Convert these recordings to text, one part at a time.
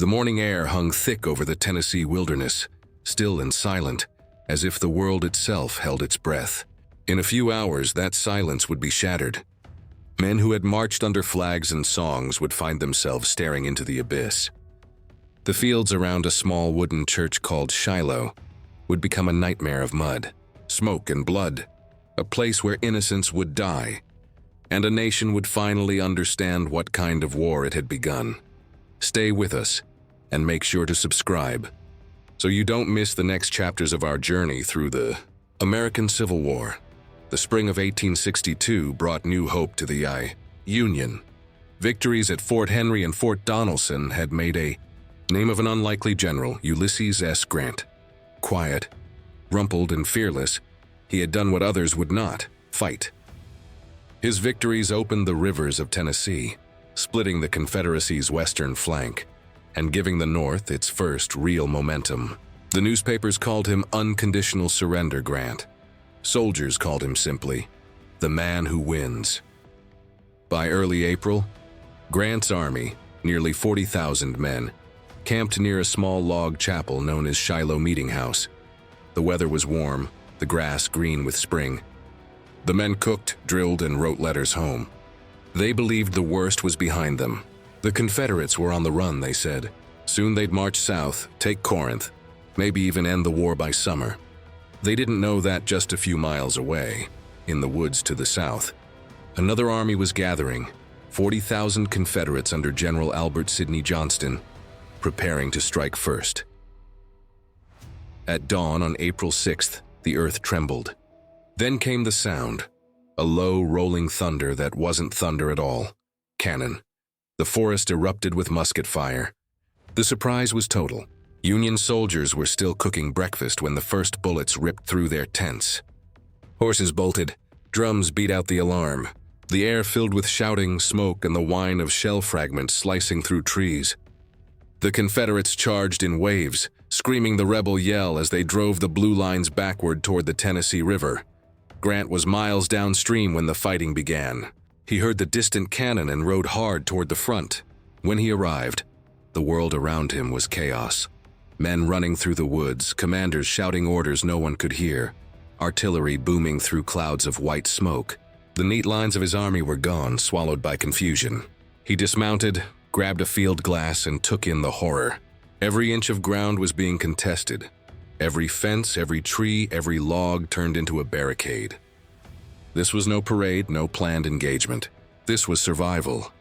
The morning air hung thick over the Tennessee wilderness, still and silent, as if the world itself held its breath. In a few hours, that silence would be shattered. Men who had marched under flags and songs would find themselves staring into the abyss. The fields around a small wooden church called Shiloh would become a nightmare of mud, smoke, and blood, a place where innocents would die, and a nation would finally understand what kind of war it had begun. Stay with us, and make sure to subscribe, so you don't miss the next chapters of our journey through the American Civil War. The spring of 1862 brought new hope to the Union. Victories at Fort Henry and Fort Donelson had made a name of an unlikely general, Ulysses S. Grant. Quiet, rumpled, and fearless, he had done what others would not: fight. His victories opened the rivers of Tennessee, splitting the Confederacy's western flank, and giving the North its first real momentum. The newspapers called him Unconditional Surrender Grant. Soldiers called him simply the man who wins. By early April, Grant's army, nearly 40,000 men, camped near a small log chapel known as Shiloh Meeting House. The weather was warm, the grass green with spring. The men cooked, drilled, and wrote letters home. They believed the worst was behind them. The Confederates were on the run, they said. Soon they'd march south, take Corinth, maybe even end the war by summer. They didn't know that just a few miles away, in the woods to the south, another army was gathering, 40,000 Confederates under General Albert Sidney Johnston, preparing to strike first. At dawn on April 6th, the earth trembled. Then came the sound, a low, rolling thunder that wasn't thunder at all. Cannon. The forest erupted with musket fire. The surprise was total. Union soldiers were still cooking breakfast when the first bullets ripped through their tents. Horses bolted, drums beat out the alarm. The air filled with shouting, smoke, and the whine of shell fragments slicing through trees. The Confederates charged in waves, screaming the rebel yell as they drove the blue lines backward toward the Tennessee River. Grant was miles downstream when the fighting began. He heard the distant cannon and rode hard toward the front. When he arrived, the world around him was chaos. Men running through the woods, commanders shouting orders no one could hear, artillery booming through clouds of white smoke. The neat lines of his army were gone, swallowed by confusion. He dismounted, grabbed a field glass, and took in the horror. Every inch of ground was being contested. Every fence, every tree, every log turned into a barricade. This was no parade, no planned engagement. This was survival.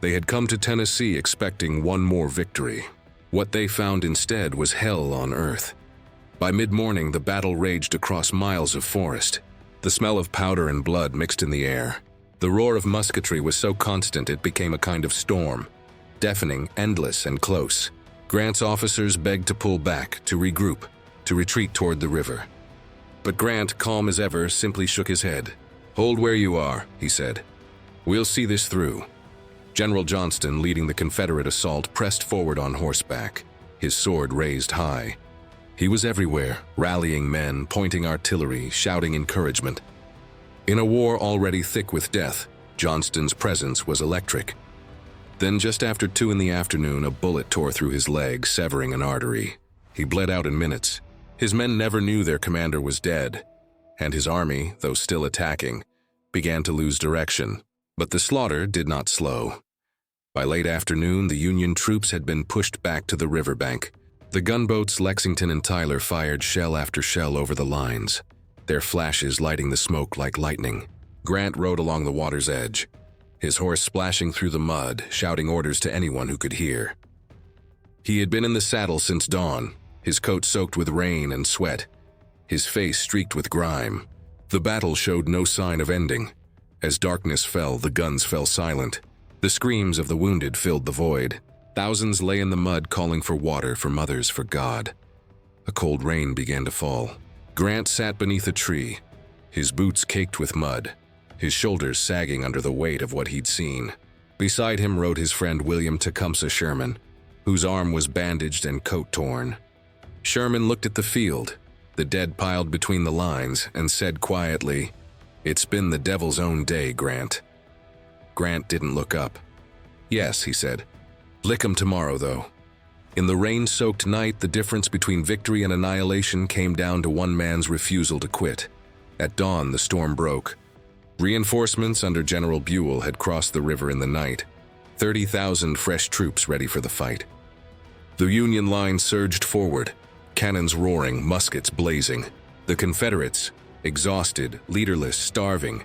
They had come to Tennessee expecting one more victory. What they found instead was hell on earth. By mid-morning, the battle raged across miles of forest. The smell of powder and blood mixed in the air. The roar of musketry was so constant it became a kind of storm, deafening, endless, and close. Grant's officers begged to pull back, to regroup, to retreat toward the river. But Grant, calm as ever, simply shook his head. "Hold where you are," he said. "We'll see this through." General Johnston, leading the Confederate assault, pressed forward on horseback, his sword raised high. He was everywhere, rallying men, pointing artillery, shouting encouragement. In a war already thick with death, Johnston's presence was electric. Then, just after 2 in the afternoon, a bullet tore through his leg, severing an artery. He bled out in minutes. His men never knew their commander was dead, and his army, though still attacking, began to lose direction. But the slaughter did not slow. By late afternoon, the Union troops had been pushed back to the riverbank. The gunboats Lexington and Tyler fired shell after shell over the lines, their flashes lighting the smoke like lightning. Grant rode along the water's edge, his horse splashing through the mud, shouting orders to anyone who could hear. He had been in the saddle since dawn, his coat soaked with rain and sweat, his face streaked with grime. The battle showed no sign of ending. As darkness fell, the guns fell silent. The screams of the wounded filled the void. Thousands lay in the mud calling for water, for mothers, for God. A cold rain began to fall. Grant sat beneath a tree, his boots caked with mud, his shoulders sagging under the weight of what he'd seen. Beside him rode his friend William Tecumseh Sherman, whose arm was bandaged and coat torn. Sherman looked at the field, the dead piled between the lines, and said quietly, "It's been the devil's own day, Grant." Grant didn't look up. "Yes," he said. "Lick 'em tomorrow, though." In the rain-soaked night, the difference between victory and annihilation came down to one man's refusal to quit. At dawn, the storm broke. Reinforcements under General Buell had crossed the river in the night, 30,000 fresh troops ready for the fight. The Union line surged forward, cannons roaring, muskets blazing. The Confederates, exhausted, leaderless, starving,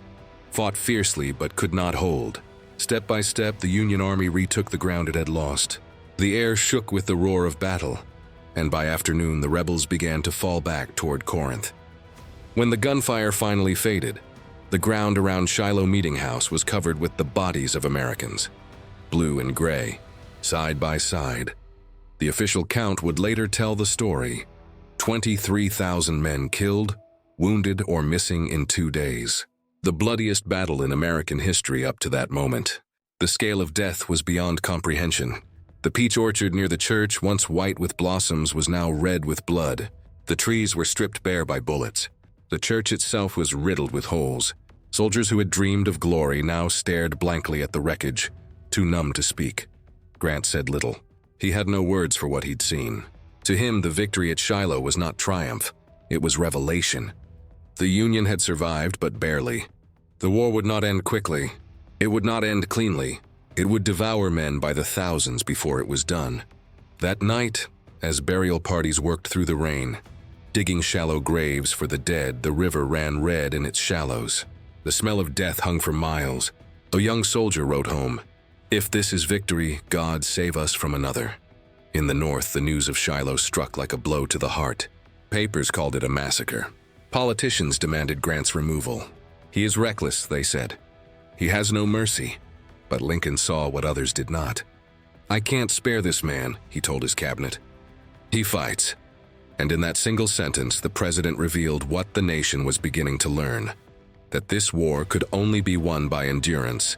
fought fiercely but could not hold. Step by step, the Union Army retook the ground it had lost. The air shook with the roar of battle, and by afternoon the rebels began to fall back toward Corinth. When the gunfire finally faded, the ground around Shiloh Meeting House was covered with the bodies of Americans, blue and gray, side by side. The official count would later tell the story: 23,000 men killed, wounded, or missing in 2 days. The bloodiest battle in American history up to that moment. The scale of death was beyond comprehension. The peach orchard near the church, once white with blossoms, was now red with blood. The trees were stripped bare by bullets. The church itself was riddled with holes. Soldiers who had dreamed of glory now stared blankly at the wreckage, too numb to speak. Grant said little. He had no words for what he'd seen. To him, the victory at Shiloh was not triumph. It was revelation. The Union had survived, but barely. The war would not end quickly. It would not end cleanly. It would devour men by the thousands before it was done. That night, as burial parties worked through the rain, digging shallow graves for the dead, the river ran red in its shallows. The smell of death hung for miles. A young soldier wrote home, "If this is victory, God save us from another." In the North, the news of Shiloh struck like a blow to the heart. Papers called it a massacre. Politicians demanded Grant's removal. He is reckless, they said. He has no mercy. But Lincoln saw what others did not. "I can't spare this man," he told his cabinet. "He fights." And in that single sentence, the president revealed what the nation was beginning to learn: that this war could only be won by endurance,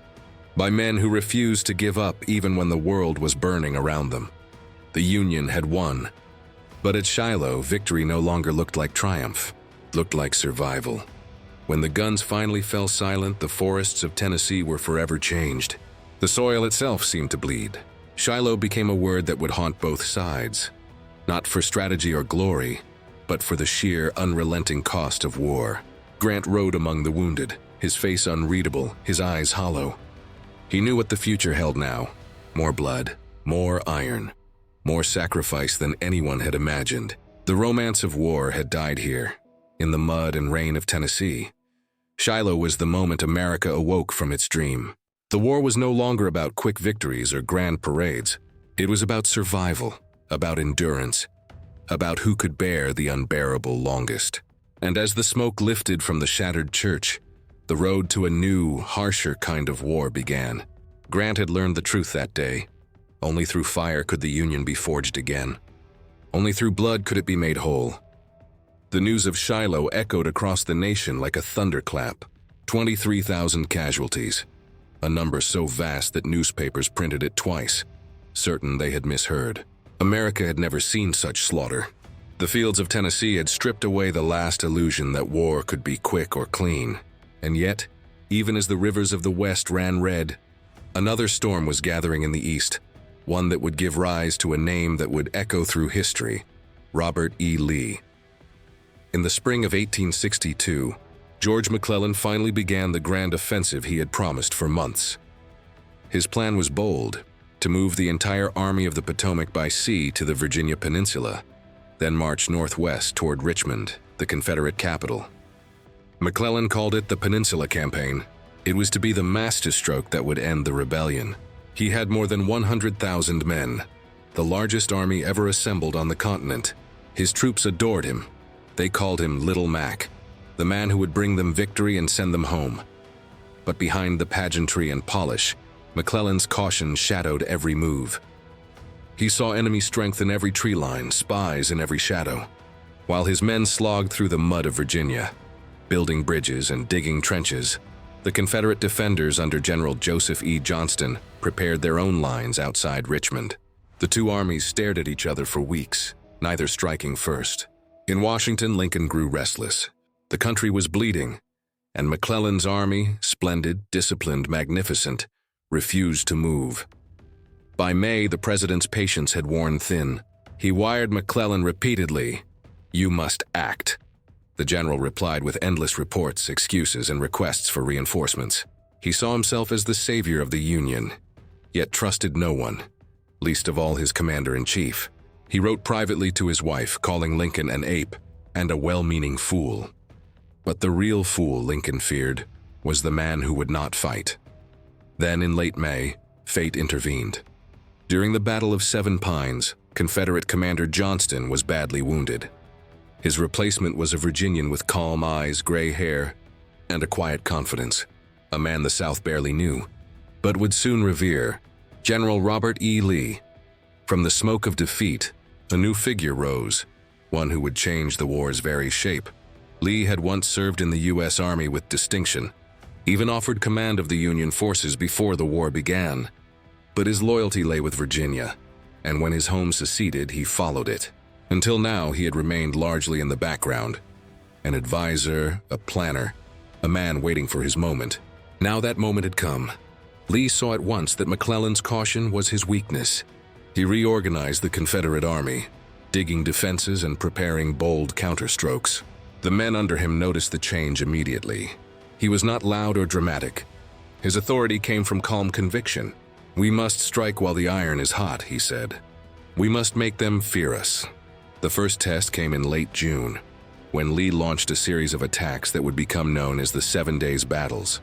by men who refused to give up even when the world was burning around them. The Union had won. But at Shiloh, victory no longer looked like triumph, looked like survival. When the guns finally fell silent, the forests of Tennessee were forever changed. The soil itself seemed to bleed. Shiloh became a word that would haunt both sides, not for strategy or glory, but for the sheer, unrelenting cost of war. Grant rode among the wounded, his face unreadable, his eyes hollow. He knew what the future held now: more blood, more iron, more sacrifice than anyone had imagined. The romance of war had died here, in the mud and rain of Tennessee. Shiloh was the moment America awoke from its dream. The war was no longer about quick victories or grand parades. It was about survival, about endurance, about who could bear the unbearable longest. And as the smoke lifted from the shattered church, the road to a new, harsher kind of war began. Grant had learned the truth that day. Only through fire could the Union be forged again. Only through blood could it be made whole. The news of Shiloh echoed across the nation like a thunderclap. 23,000 casualties, a number so vast that newspapers printed it twice, certain they had misheard. America had never seen such slaughter. The fields of Tennessee had stripped away the last illusion that war could be quick or clean. And yet, even as the rivers of the West ran red, another storm was gathering in the East, one that would give rise to a name that would echo through history: Robert E. Lee. In the spring of 1862, George McClellan finally began the grand offensive he had promised for months. His plan was bold: to move the entire Army of the Potomac by sea to the Virginia Peninsula, then march northwest toward Richmond, the Confederate capital. McClellan called it the Peninsula Campaign. It was to be the masterstroke that would end the rebellion. He had more than 100,000 men, the largest army ever assembled on the continent. His troops adored him. They called him Little Mac, the man who would bring them victory and send them home. But behind the pageantry and polish, McClellan's caution shadowed every move. He saw enemy strength in every tree line, spies in every shadow. While his men slogged through the mud of Virginia, building bridges and digging trenches, the Confederate defenders under General Joseph E. Johnston prepared their own lines outside Richmond. The two armies stared at each other for weeks, neither striking first. In Washington, Lincoln grew restless. The country was bleeding, and McClellan's army, splendid, disciplined, magnificent, refused to move. By May, the president's patience had worn thin. He wired McClellan repeatedly, "You must act." The general replied with endless reports, excuses, and requests for reinforcements. He saw himself as the savior of the Union, yet trusted no one, least of all his commander-in-chief. He wrote privately to his wife, calling Lincoln an ape and a well-meaning fool. But the real fool, Lincoln feared, was the man who would not fight. Then, in late May, fate intervened. During the Battle of Seven Pines, Confederate Commander Johnston was badly wounded. His replacement was a Virginian with calm eyes, gray hair, and a quiet confidence, a man the South barely knew, but would soon revere, General Robert E. Lee. From the smoke of defeat, a new figure rose, one who would change the war's very shape. Lee had once served in the U.S. Army with distinction, even offered command of the Union forces before the war began. But his loyalty lay with Virginia, and when his home seceded, he followed it. Until now, he had remained largely in the background, an advisor, a planner, a man waiting for his moment. Now that moment had come. Lee saw at once that McClellan's caution was his weakness. He reorganized the Confederate Army, digging defenses and preparing bold counterstrokes. The men under him noticed the change immediately. He was not loud or dramatic. His authority came from calm conviction. "We must strike while the iron is hot," he said. "We must make them fear us." The first test came in late June, when Lee launched a series of attacks that would become known as the 7 Days Battles.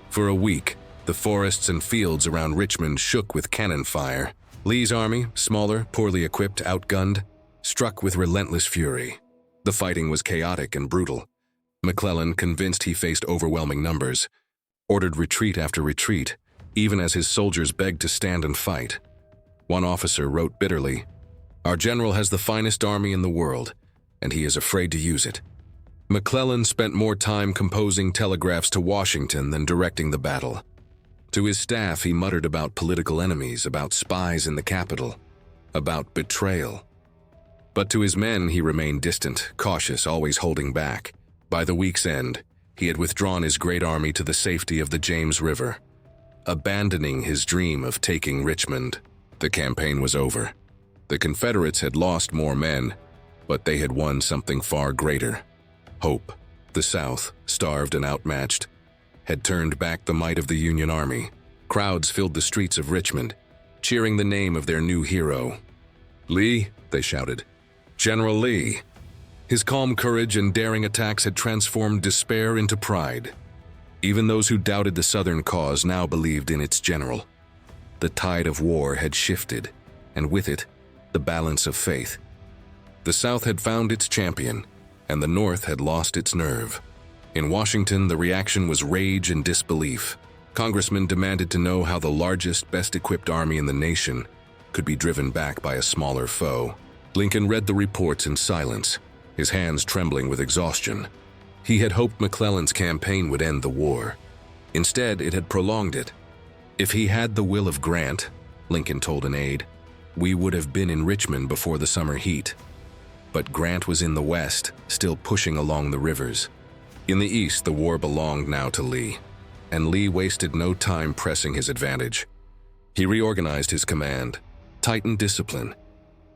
For a week, the forests and fields around Richmond shook with cannon fire. Lee's army, smaller, poorly equipped, outgunned, struck with relentless fury. The fighting was chaotic and brutal. McClellan, convinced he faced overwhelming numbers, ordered retreat after retreat, even as his soldiers begged to stand and fight. One officer wrote bitterly, "Our general has the finest army in the world, and he is afraid to use it." McClellan spent more time composing telegraphs to Washington than directing the battle. To his staff, he muttered about political enemies, about spies in the capital, about betrayal. But to his men, he remained distant, cautious, always holding back. By the week's end, he had withdrawn his great army to the safety of the James River, abandoning his dream of taking Richmond. The campaign was over. The Confederates had lost more men, but they had won something far greater: hope. The South, starved and outmatched, had turned back the might of the Union Army. Crowds filled the streets of Richmond, cheering the name of their new hero. "Lee," they shouted. "General Lee." His calm courage and daring attacks had transformed despair into pride. Even those who doubted the Southern cause now believed in its general. The tide of war had shifted, and with it, the balance of faith. The South had found its champion, and the North had lost its nerve. In Washington, the reaction was rage and disbelief. Congressmen demanded to know how the largest, best-equipped army in the nation could be driven back by a smaller foe. Lincoln read the reports in silence, his hands trembling with exhaustion. He had hoped McClellan's campaign would end the war. Instead, it had prolonged it. "If he had the will of Grant," Lincoln told an aide, "we would have been in Richmond before the summer heat." But Grant was in the West, still pushing along the rivers. In the East, the war belonged now to Lee, and Lee wasted no time pressing his advantage. He reorganized his command, tightened discipline,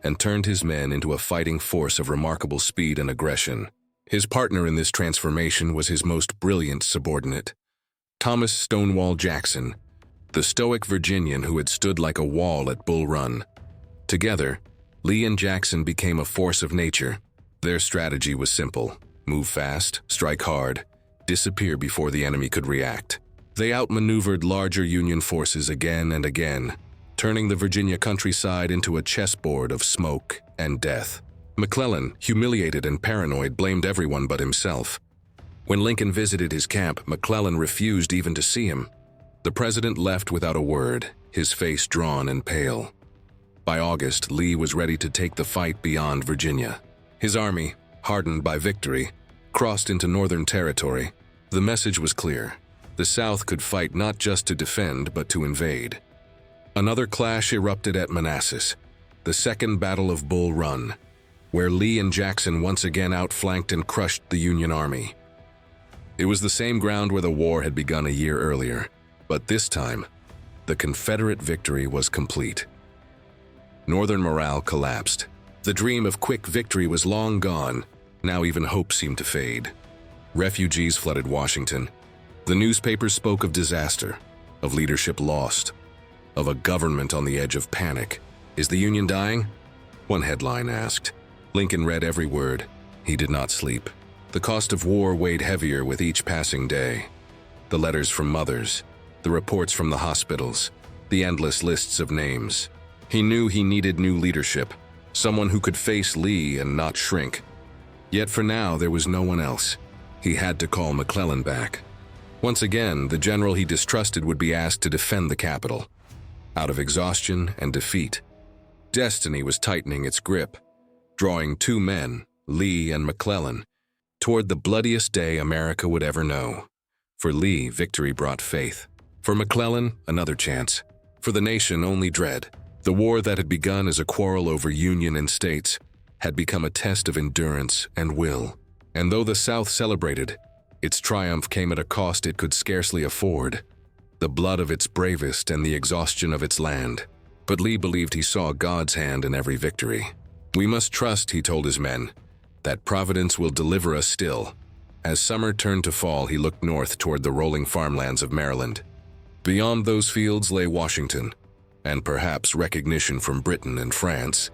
and turned his men into a fighting force of remarkable speed and aggression. His partner in this transformation was his most brilliant subordinate, Thomas Stonewall Jackson, the stoic Virginian who had stood like a wall at Bull Run. Together, Lee and Jackson became a force of nature. Their strategy was simple: move fast, strike hard, disappear before the enemy could react. They outmaneuvered larger Union forces again and again, turning the Virginia countryside into a chessboard of smoke and death. McClellan, humiliated and paranoid, blamed everyone but himself. When Lincoln visited his camp, McClellan refused even to see him. The president left without a word, his face drawn and pale. By August, Lee was ready to take the fight beyond Virginia. His army, hardened by victory, crossed into northern territory. The message was clear: the South could fight not just to defend, but to invade. Another clash erupted at Manassas, the Second Battle of Bull Run, where Lee and Jackson once again outflanked and crushed the Union Army. It was the same ground where the war had begun a year earlier, but this time, the Confederate victory was complete. Northern morale collapsed. The dream of quick victory was long gone. Now even hope seemed to fade. Refugees flooded Washington. The newspapers spoke of disaster, of leadership lost, of a government on the edge of panic. Is the Union dying? One headline asked. Lincoln read every word. He did not sleep. The cost of war weighed heavier with each passing day. The letters from mothers, the reports from the hospitals, the endless lists of names. He knew he needed new leadership, someone who could face Lee and not shrink. Yet for now, there was no one else. He had to call McClellan back. Once again, the general he distrusted would be asked to defend the capital. Out of exhaustion and defeat, destiny was tightening its grip, drawing two men, Lee and McClellan, toward the bloodiest day America would ever know. For Lee, victory brought faith. For McClellan, another chance. For the nation, only dread. The war that had begun as a quarrel over Union and states had become a test of endurance and will. And though the South celebrated, its triumph came at a cost it could scarcely afford: the blood of its bravest and the exhaustion of its land. But Lee believed he saw God's hand in every victory. "We must trust," he told his men, "that Providence will deliver us still." As summer turned to fall, he looked north toward the rolling farmlands of Maryland. Beyond those fields lay Washington, and perhaps recognition from Britain and France,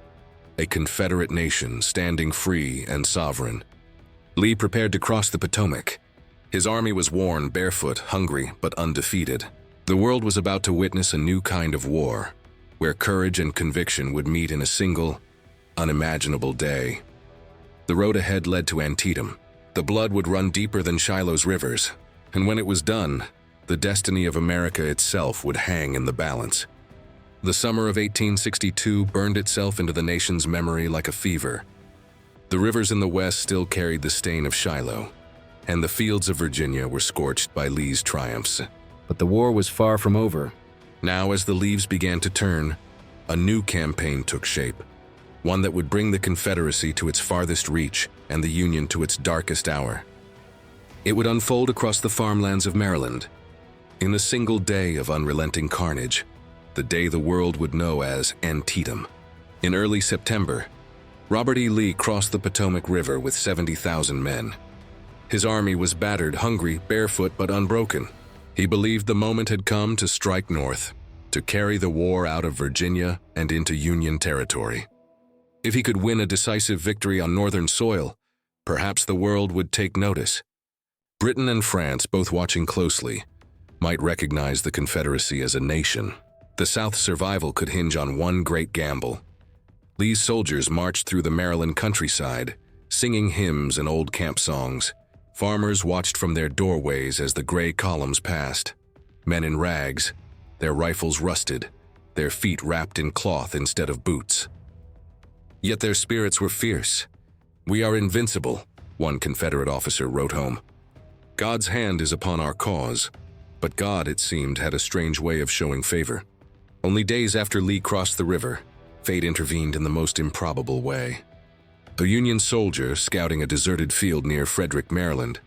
a Confederate nation standing free and sovereign. Lee prepared to cross the Potomac. His army was worn, barefoot, hungry, but undefeated. The world was about to witness a new kind of war, where courage and conviction would meet in a single, unimaginable day. The road ahead led to Antietam. The blood would run deeper than Shiloh's rivers, and when it was done, the destiny of America itself would hang in the balance. The summer of 1862 burned itself into the nation's memory like a fever. The rivers in the West still carried the stain of Shiloh, and the fields of Virginia were scorched by Lee's triumphs. But the war was far from over. Now, as the leaves began to turn, a new campaign took shape, one that would bring the Confederacy to its farthest reach and the Union to its darkest hour. It would unfold across the farmlands of Maryland, in a single day of unrelenting carnage, the day the world would know as Antietam. In early September, Robert E. Lee crossed the Potomac River with 70,000 men. His army was battered, hungry, barefoot, but unbroken. He believed the moment had come to strike north, to carry the war out of Virginia and into Union territory. If he could win a decisive victory on northern soil, perhaps the world would take notice. Britain and France, both watching closely, might recognize the Confederacy as a nation. The South's survival could hinge on one great gamble. Lee's soldiers marched through the Maryland countryside, singing hymns and old camp songs. Farmers watched from their doorways as the gray columns passed. Men in rags, their rifles rusted, their feet wrapped in cloth instead of boots. Yet their spirits were fierce. "We are invincible," one Confederate officer wrote home. "God's hand is upon our cause." But God, it seemed, had a strange way of showing favor. Only days after Lee crossed the river, fate intervened in the most improbable way. A Union soldier, scouting a deserted field near Frederick, Maryland,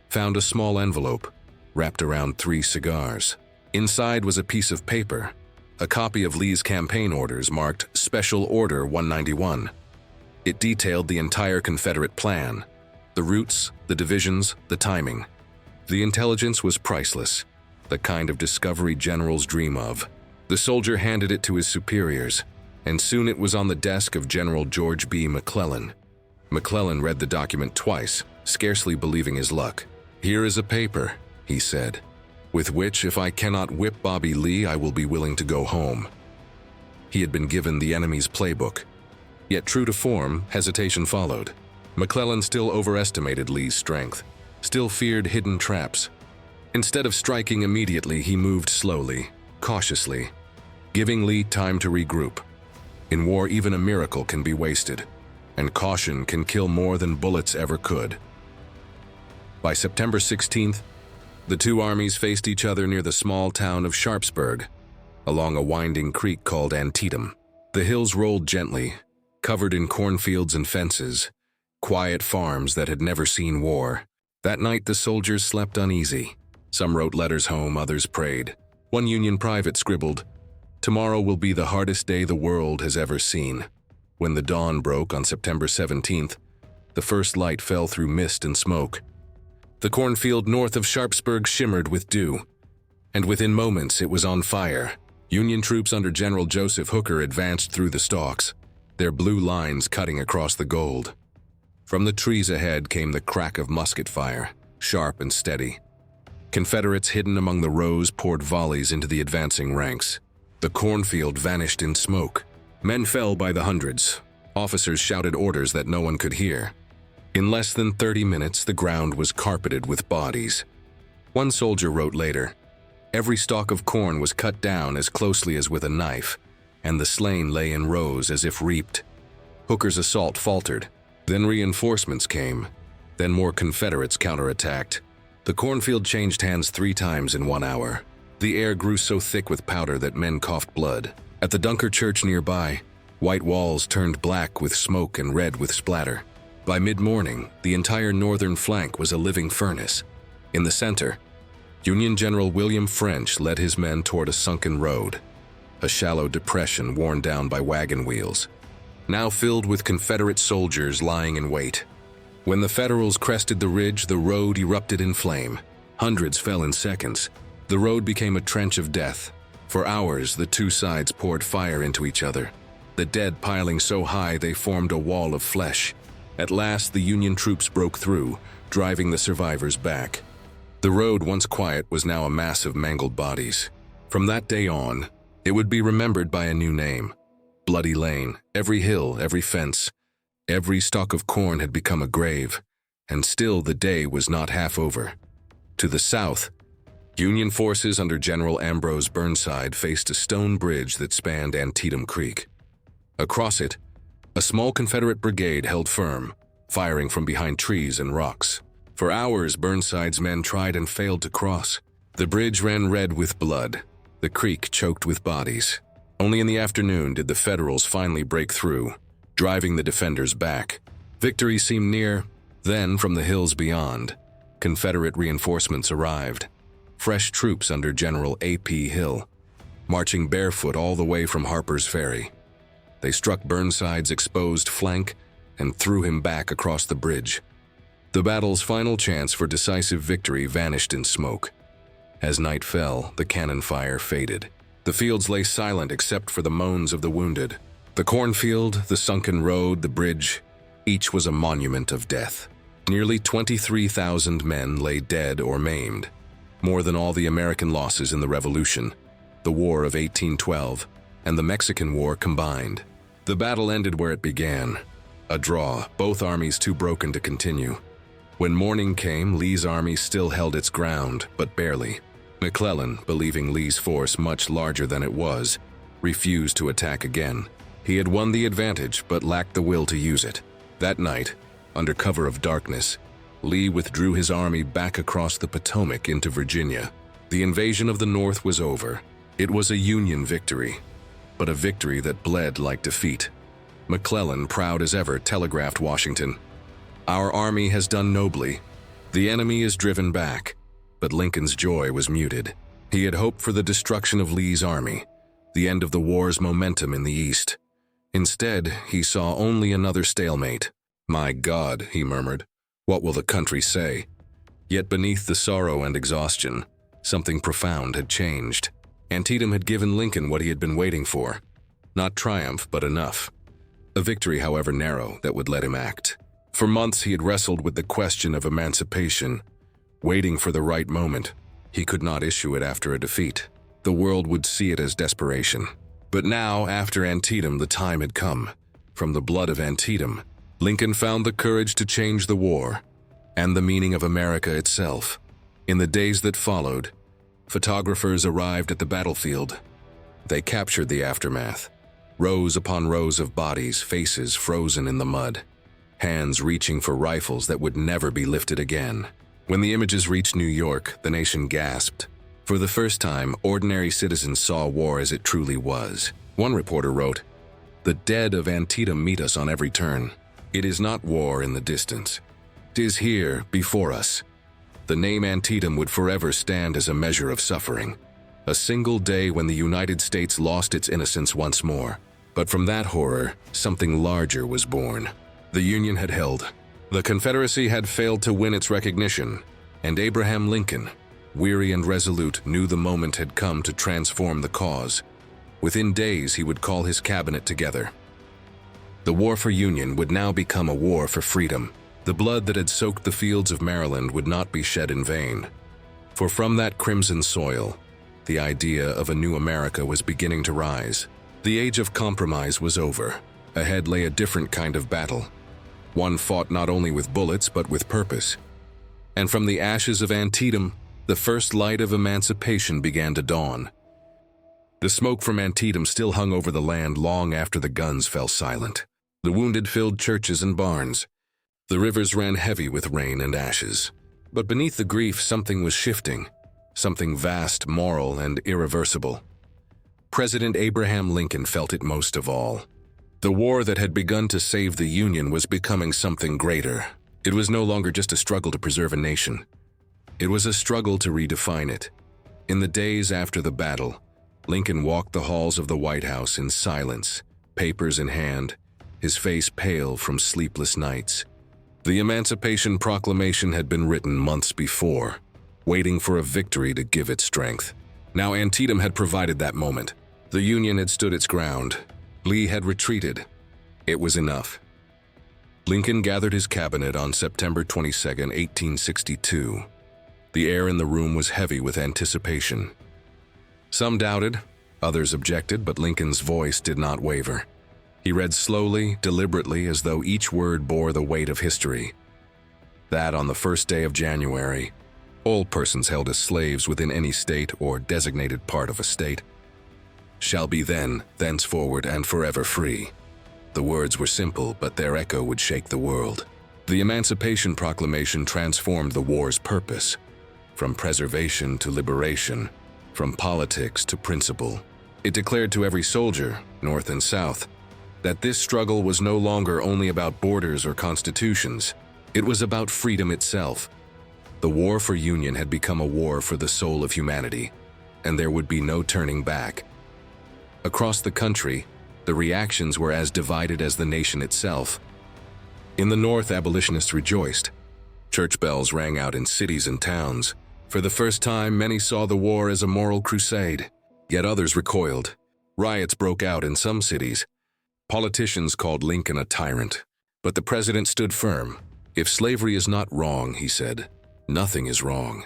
found a small envelope wrapped around 3 cigars. Inside was a piece of paper, a copy of Lee's campaign orders marked Special Order 191. It detailed the entire Confederate plan, the routes, the divisions, the timing. The intelligence was priceless, the kind of discovery generals dream of. The soldier handed it to his superiors, and soon it was on the desk of General George B. McClellan. McClellan read the document twice, scarcely believing his luck. "Here is a paper," he said, "with which, if I cannot whip Bobby Lee, I will be willing to go home." He had been given the enemy's playbook. Yet true to form, hesitation followed. McClellan still overestimated Lee's strength, still feared hidden traps. Instead of striking immediately, he moved slowly, cautiously, giving Lee time to regroup. In war, even a miracle can be wasted, and caution can kill more than bullets ever could. By September 16th, the two armies faced each other near the small town of Sharpsburg, along a winding creek called Antietam. The hills rolled gently, covered in cornfields and fences, quiet farms that had never seen war. That night, the soldiers slept uneasy. Some wrote letters home, others prayed. One Union private scribbled, Tomorrow will be the hardest day the world has ever seen. When the dawn broke on September 17th, the first light fell through mist and smoke. The cornfield north of Sharpsburg shimmered with dew, and within moments it was on fire. Union troops under General Joseph Hooker advanced through the stalks, their blue lines cutting across the gold. From the trees ahead came the crack of musket fire, sharp and steady. Confederates hidden among the rows poured volleys into the advancing ranks. The cornfield vanished in smoke. Men fell by the hundreds. Officers shouted orders that no one could hear. In less than 30 minutes, the ground was carpeted with bodies. One soldier wrote later, "Every stalk of corn was cut down as closely as with a knife, and the slain lay in rows as if reaped." Hooker's assault faltered. Then reinforcements came. Then more Confederates counterattacked. The cornfield changed hands 3 times in 1 hour. The air grew so thick with powder that men coughed blood. At the Dunker Church nearby, white walls turned black with smoke and red with splatter. By mid-morning, the entire northern flank was a living furnace. In the center, Union General William French led his men toward a sunken road, a shallow depression worn down by wagon wheels, now filled with Confederate soldiers lying in wait. When the Federals crested the ridge, the road erupted in flame. Hundreds fell in seconds. The road became a trench of death. For hours, the two sides poured fire into each other, the dead piling so high they formed a wall of flesh. At last, the Union troops broke through, driving the survivors back. The road, once quiet, was now a mass of mangled bodies. From that day on, it would be remembered by a new name. Bloody Lane. Every hill, every fence, every stalk of corn had become a grave, and still the day was not half over. To the south, Union forces under General Ambrose Burnside faced a stone bridge that spanned Antietam Creek. Across it, a small Confederate brigade held firm, firing from behind trees and rocks. For hours, Burnside's men tried and failed to cross. The bridge ran red with blood, the creek choked with bodies. Only in the afternoon did the Federals finally break through, driving the defenders back. Victory seemed near. Then, from the hills beyond, Confederate reinforcements arrived. Fresh troops under General A.P. Hill, marching barefoot all the way from Harper's Ferry. They struck Burnside's exposed flank and threw him back across the bridge. The battle's final chance for decisive victory vanished in smoke. As night fell, the cannon fire faded. The fields lay silent except for the moans of the wounded. The cornfield, the sunken road, the bridge, each was a monument of death. Nearly 23,000 men lay dead or maimed, more than all the American losses in the Revolution, the War of 1812, and the Mexican War combined. The battle ended where it began, a draw, both armies too broken to continue. When morning came, Lee's army still held its ground, but barely. McClellan, believing Lee's force much larger than it was, refused to attack again. He had won the advantage, but lacked the will to use it. That night, under cover of darkness, Lee withdrew his army back across the Potomac into Virginia. The invasion of the North was over. It was a Union victory, but a victory that bled like defeat. McClellan, proud as ever, telegraphed Washington, "Our army has done nobly. The enemy is driven back." But Lincoln's joy was muted. He had hoped for the destruction of Lee's army, the end of the war's momentum in the East. Instead, he saw only another stalemate. "My God," he murmured, "what will the country say?" Yet beneath the sorrow and exhaustion, something profound had changed. Antietam had given Lincoln what he had been waiting for. Not triumph, but enough. A victory, however narrow, that would let him act. For months he had wrestled with the question of emancipation, waiting for the right moment. He could not issue it after a defeat. The world would see it as desperation. But now, after Antietam, the time had come. From the blood of Antietam, Lincoln found the courage to change the war and the meaning of America itself. In the days that followed, photographers arrived at the battlefield. They captured the aftermath. Rows upon rows of bodies, faces frozen in the mud, hands reaching for rifles that would never be lifted again. When the images reached New York, the nation gasped. For the first time, ordinary citizens saw war as it truly was. One reporter wrote, "The dead of Antietam meet us on every turn. It is not war in the distance. 'Tis here, before us." The name Antietam would forever stand as a measure of suffering. A single day when the United States lost its innocence once more. But from that horror, something larger was born. The Union had held. The Confederacy had failed to win its recognition, and Abraham Lincoln, weary and resolute, knew the moment had come to transform the cause. Within days, he would call his cabinet together. The war for Union would now become a war for freedom. The blood that had soaked the fields of Maryland would not be shed in vain. For from that crimson soil, the idea of a new America was beginning to rise. The age of compromise was over. Ahead lay a different kind of battle. One fought not only with bullets, but with purpose. And from the ashes of Antietam, the first light of emancipation began to dawn. The smoke from Antietam still hung over the land long after the guns fell silent. The wounded filled churches and barns. The rivers ran heavy with rain and ashes. But beneath the grief, something was shifting, something vast, moral, and irreversible. President Abraham Lincoln felt it most of all. The war that had begun to save the Union was becoming something greater. It was no longer just a struggle to preserve a nation. It was a struggle to redefine it. In the days after the battle, Lincoln walked the halls of the White House in silence, papers in hand, his face pale from sleepless nights. The Emancipation Proclamation had been written months before, waiting for a victory to give it strength. Now Antietam had provided that moment. The Union had stood its ground. Lee had retreated. It was enough. Lincoln gathered his cabinet on September 22, 1862. The air in the room was heavy with anticipation. Some doubted, others objected, but Lincoln's voice did not waver. He read slowly, deliberately, as though each word bore the weight of history. That on the first day of January, all persons held as slaves within any state or designated part of a state shall be then, thenceforward, and forever free. The words were simple, but their echo would shake the world. The Emancipation Proclamation transformed the war's purpose, from preservation to liberation, from politics to principle. It declared to every soldier, North and South, that this struggle was no longer only about borders or constitutions. It was about freedom itself. The war for Union had become a war for the soul of humanity, and there would be no turning back. Across the country, the reactions were as divided as the nation itself. In the North, abolitionists rejoiced. Church bells rang out in cities and towns. For the first time, many saw the war as a moral crusade. Yet others recoiled. Riots broke out in some cities. Politicians called Lincoln a tyrant. But the president stood firm. If slavery is not wrong, he said, nothing is wrong.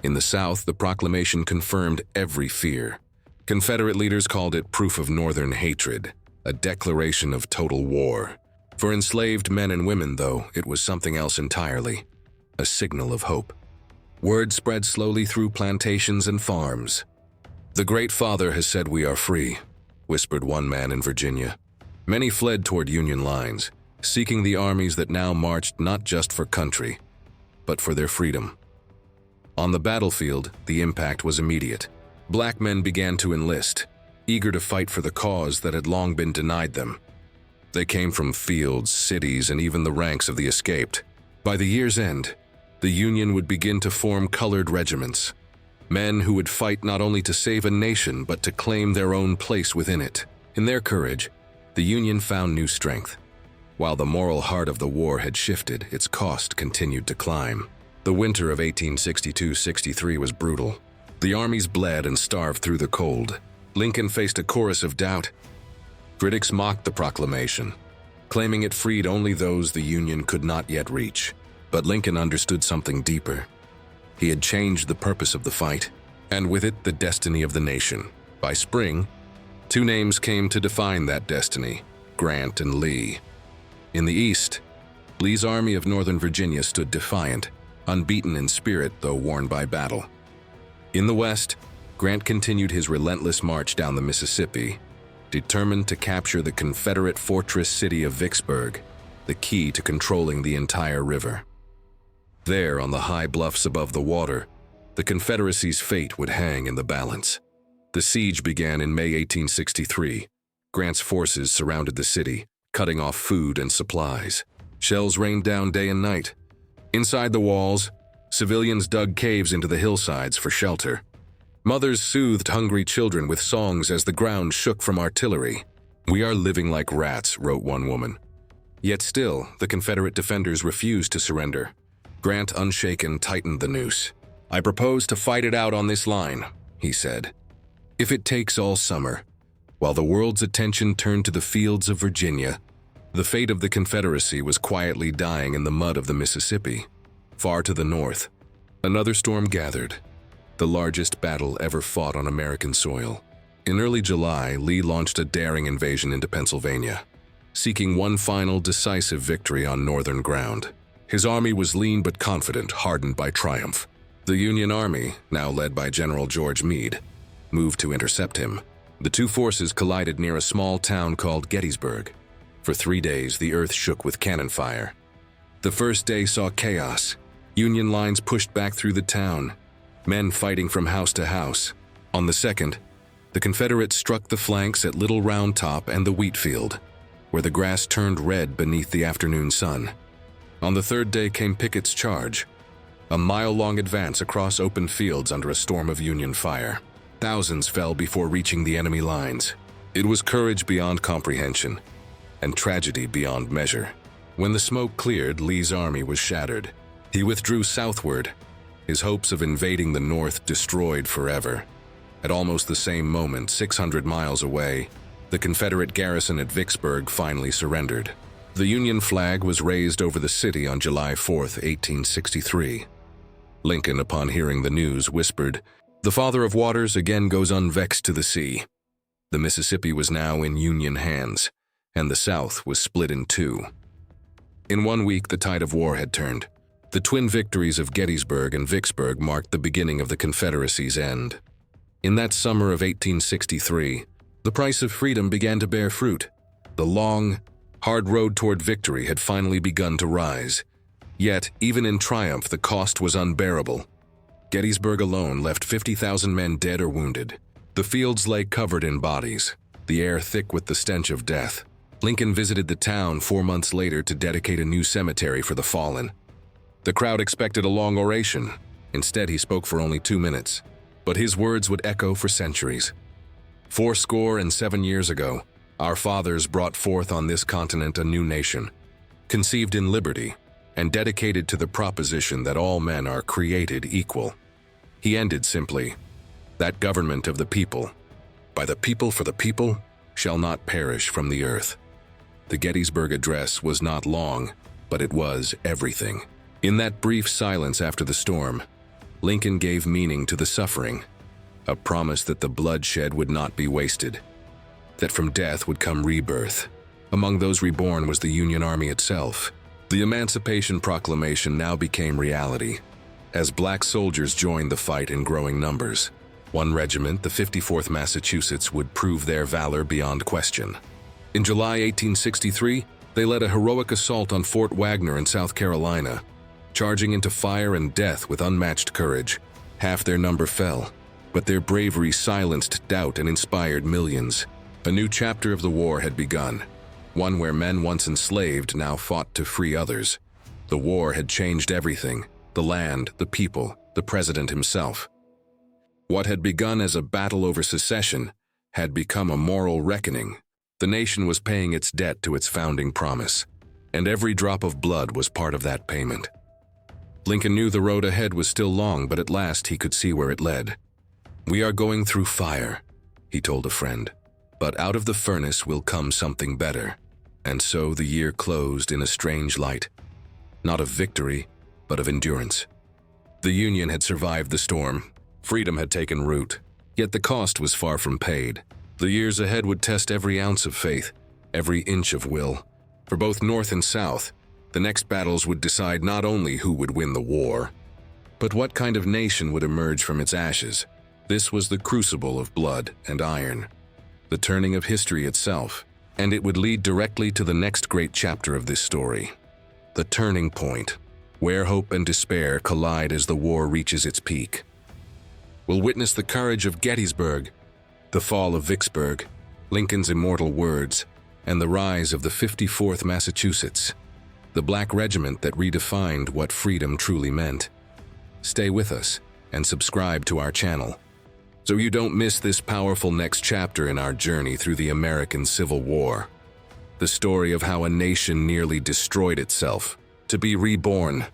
In the South, the proclamation confirmed every fear. Confederate leaders called it proof of Northern hatred, a declaration of total war. For enslaved men and women, though, it was something else entirely, a signal of hope. Word spread slowly through plantations and farms. "The Great Father has said we are free," whispered one man in Virginia. Many fled toward Union lines, seeking the armies that now marched not just for country, but for their freedom. On the battlefield, the impact was immediate. Black men began to enlist, eager to fight for the cause that had long been denied them. They came from fields, cities, and even the ranks of the escaped. By the year's end, the Union would begin to form colored regiments, men who would fight not only to save a nation, but to claim their own place within it. In their courage, the Union found new strength. While the moral heart of the war had shifted, its cost continued to climb. The winter of 1862-63 was brutal. The armies bled and starved through the cold. Lincoln faced a chorus of doubt. Critics mocked the proclamation, claiming it freed only those the Union could not yet reach. But Lincoln understood something deeper. He had changed the purpose of the fight, and with it, the destiny of the nation. By spring, two names came to define that destiny: Grant and Lee. In the East, Lee's army of Northern Virginia stood defiant, unbeaten in spirit though worn by battle. In the West, Grant continued his relentless march down the Mississippi, determined to capture the Confederate fortress city of Vicksburg, the key to controlling the entire river. There, on the high bluffs above the water, the Confederacy's fate would hang in the balance. The siege began in May 1863. Grant's forces surrounded the city, cutting off food and supplies. Shells rained down day and night. Inside the walls, civilians dug caves into the hillsides for shelter. Mothers soothed hungry children with songs as the ground shook from artillery. "We are living like rats," wrote one woman. Yet still, the Confederate defenders refused to surrender. Grant, unshaken, tightened the noose. "I propose to fight it out on this line," he said. "If it takes all summer." While the world's attention turned to the fields of Virginia, the fate of the Confederacy was quietly dying in the mud of the Mississippi. Far to the north, another storm gathered, the largest battle ever fought on American soil. In early July, Lee launched a daring invasion into Pennsylvania, seeking one final decisive victory on northern ground. His army was lean but confident, hardened by triumph. The Union Army, now led by General George Meade, moved to intercept him. The two forces collided near a small town called Gettysburg. For 3 days, the earth shook with cannon fire. The first day saw chaos. Union lines pushed back through the town, men fighting from house to house. On the second, the Confederates struck the flanks at Little Round Top and the wheat field, where the grass turned red beneath the afternoon sun. On the third day came Pickett's charge, a mile-long advance across open fields under a storm of Union fire. Thousands fell before reaching the enemy lines. It was courage beyond comprehension and tragedy beyond measure. When the smoke cleared, Lee's army was shattered. He withdrew southward, his hopes of invading the North destroyed forever. At almost the same moment, 600 miles away, the Confederate garrison at Vicksburg finally surrendered. The Union flag was raised over the city on July 4, 1863. Lincoln, upon hearing the news, whispered, "The Father of Waters again goes unvexed to the sea." The Mississippi was now in Union hands, and the South was split in two. In 1 week, the tide of war had turned. The twin victories of Gettysburg and Vicksburg marked the beginning of the Confederacy's end. In that summer of 1863, the price of freedom began to bear fruit. The long, hard road toward victory had finally begun to rise. Yet, even in triumph, the cost was unbearable. Gettysburg alone left 50,000 men dead or wounded. The fields lay covered in bodies, the air thick with the stench of death. Lincoln visited the town 4 months later to dedicate a new cemetery for the fallen. The crowd expected a long oration. Instead, he spoke for only 2 minutes. But his words would echo for centuries. 77 years ago, our fathers brought forth on this continent a new nation, conceived in liberty, and dedicated to the proposition that all men are created equal. He ended simply, "That government of the people, by the people for the people, shall not perish from the earth." The Gettysburg Address was not long, but it was everything. In that brief silence after the storm, Lincoln gave meaning to the suffering, a promise that the bloodshed would not be wasted, that from death would come rebirth. Among those reborn was the Union Army itself. The Emancipation Proclamation now became reality, as black soldiers joined the fight in growing numbers. One regiment, the 54th Massachusetts, would prove their valor beyond question. In July 1863, they led a heroic assault on Fort Wagner in South Carolina, charging into fire and death with unmatched courage. Half their number fell, but their bravery silenced doubt and inspired millions. A new chapter of the war had begun, one where men once enslaved now fought to free others. The war had changed everything: the land, the people, the president himself. What had begun as a battle over secession had become a moral reckoning. The nation was paying its debt to its founding promise, and every drop of blood was part of that payment. Lincoln knew the road ahead was still long, but at last he could see where it led. "We are going through fire," he told a friend, "but out of the furnace will come something better." And so the year closed in a strange light, not of victory, but of endurance. The Union had survived the storm. Freedom had taken root, yet the cost was far from paid. The years ahead would test every ounce of faith, every inch of will. For both North and South, the next battles would decide not only who would win the war, but what kind of nation would emerge from its ashes. This was the crucible of blood and iron, the turning of history itself, and it would lead directly to the next great chapter of this story, the turning point, where hope and despair collide as the war reaches its peak. We'll witness the courage of Gettysburg, the fall of Vicksburg, Lincoln's immortal words, and the rise of the 54th Massachusetts, the black regiment that redefined what freedom truly meant. Stay with us and subscribe to our channel. So you don't miss this powerful next chapter in our journey through the American Civil War. The story of how a nation nearly destroyed itself to be reborn